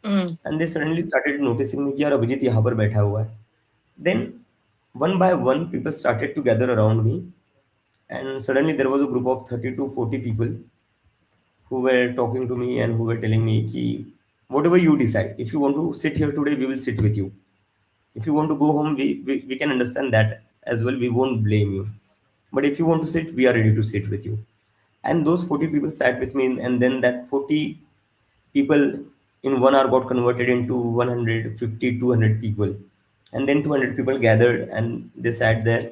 Mm, and they suddenly started noticing me कि यार अभिजीत यहाँ पर बैठा हुआ है. Then one by one, people started to gather around me, and suddenly there was a group of 30 to 40 people who were talking to me and who were telling me कि whatever you decide, if you want to sit here today, we will sit with you. If you want to go home, we can understand that as well. We won't blame you. But if you want to sit, we are ready to sit with you. And those 40 people sat with me, and then that 40 people in 1 hour got converted into 150, 200 people. And then 200 people gathered and they sat there.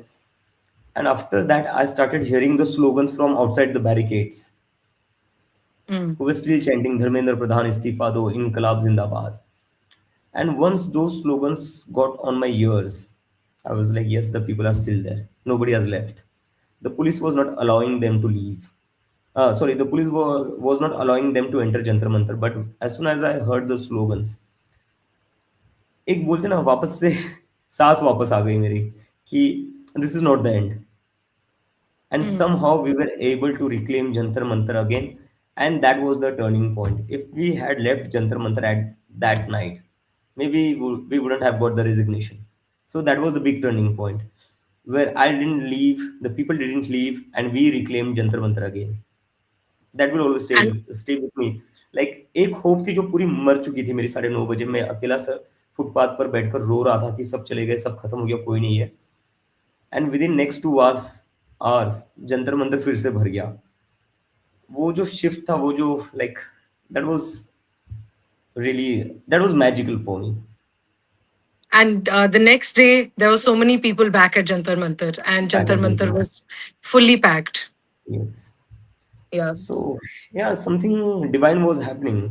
And after that, I started hearing the slogans from outside the barricades mm. who were still chanting Dharmendra Pradhan Istifa Do, Inqilab Zindabad. And once those slogans got on my ears, I was like, yes, the people are still there. Nobody has left. The police was not allowing them to leave. Sorry, the police was not allowing them to enter Jantar Mantar. But as soon as I heard the slogans, एक बोलते ना वापस से सांस वापस आ गई मेरी कि this is not the end. And Mm. somehow we were able to reclaim Jantar Mantar again. And that was the turning point. If we had left Jantar Mantar at that night, maybe we wouldn't have got the resignation. So that was the big turning point where I didn't leave, the people didn't leave, and we reclaimed Jantar Mantar again. That will always And stay with me. Like एक hope थी जो पूरी मर चुकी थी मेरी 9:30 बजे मैं अकेला सर फुटपाथ पर बैठकर रो रहा था कि सब चले गए सब खत्म हो गया कोई नहीं है and with in next 2 hours Jantar Mantar फिर से भर गया वो जो शिफ्ट था वो जो like that was really that was magical for me the next day, there were so many people back at Jantar Mantar, and back Jantar at Mantar Jantar was fully packed. Yes Yeah. So yeah something divine was happening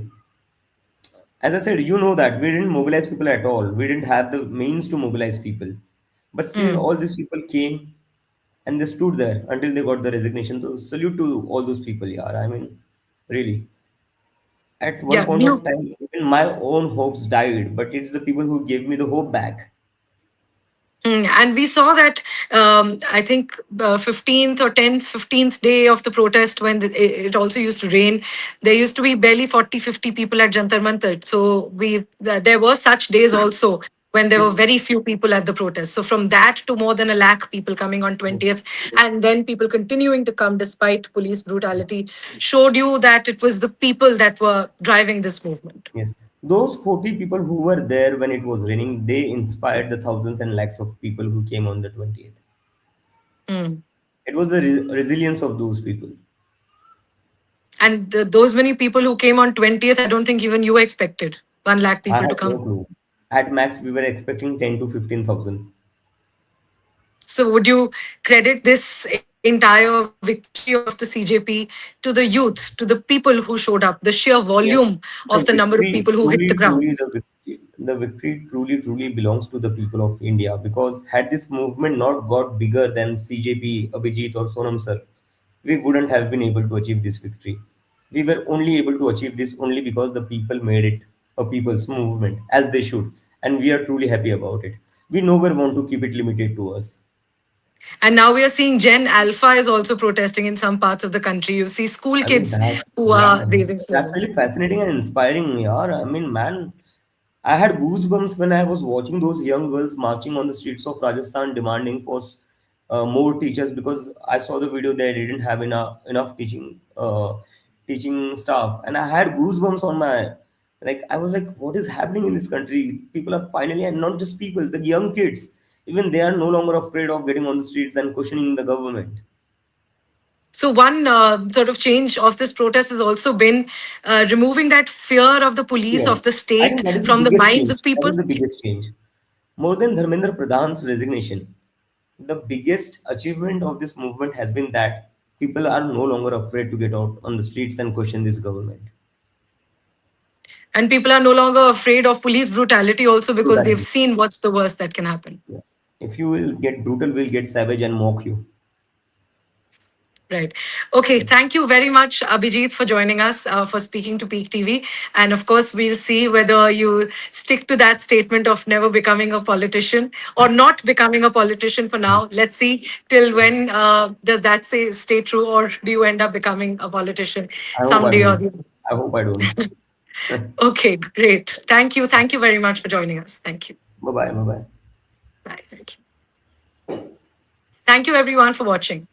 as I said, you know that we didn't mobilize people at all. We didn't have the means to mobilize people. But still, Mm. all these people came and they stood there until they got the resignation. So, salute to all those people, yaar. I mean, really. At one Yeah. point of time, even my own hopes died, but it's the people who gave me the hope back. And we saw that, I think, 15th or 10th, 15th day of the protest, when it also used to rain, there used to be barely 40, 50 people at Jantar Mantar. So there were such days also when there were Yes, very few people at the protest. So from that to more than a lakh people coming on yes, 20th, and then people continuing to come despite police brutality, showed you that it was the people that were driving this movement. yes. Those 40 people who were there when it was raining, they inspired the thousands and lakhs of people who came on the 20th. Mm. It was the resilience of those people. And those many people who came on 20th, I don't think even you expected 1 lakh I people to had no come. clue. At max, we were expecting 10 to 15,000. So would you credit this entire victory of the CJP to the youth, to the people who showed up, the sheer volume Yes, of the the number of people victory who hit the grounds? the victory truly belongs to the people of India because had this movement not got bigger than CJP, Abhijit or Sonam sir, we wouldn't have been able to achieve this victory. We were only able to achieve this only because the people made it a people's movement as they should, and we are truly happy about it. We nowhere want to keep it limited to us. And now we are seeing Gen Alpha is also protesting in some parts of the country. You see school I mean, kids who are raising that's slogans. really fascinating and inspiring, yaar. I mean, man, I had goosebumps when I was watching those young girls marching on the streets of Rajasthan demanding for more teachers because I saw the video they didn't have enough teaching staff, and I had goosebumps on my like I was like, what is happening in this country? People are finally, and not just people, the young kids, even they are no longer afraid of getting on the streets and questioning the government. So one sort of change of this protest has also been removing that fear of the police, Fear. of the I state think that is the from the biggest minds change. of That people. is the biggest change. More than Dharmendra Pradhan's resignation, the biggest achievement of this movement has been that people are no longer afraid to get out on the streets and question this government. And people are no longer afraid of police brutality also because they've Brutality. seen what's the worst that can happen. Yeah. If you will get brutal, we'll get savage and mock you. Right. Okay. Thank you very much, Abhijeet, for joining us, for speaking to Peak TV. And of course, we'll see whether you stick to that statement of never becoming a politician or not becoming a politician for now. Let's see till when does that stay true, or do you end up becoming a politician I hope I someday or don't. the other? I hope I don't. Okay. Great. Thank you. Thank you very much for joining us. Thank you. Bye bye. Bye bye. Bye. Thank you. Thank you, everyone, for watching.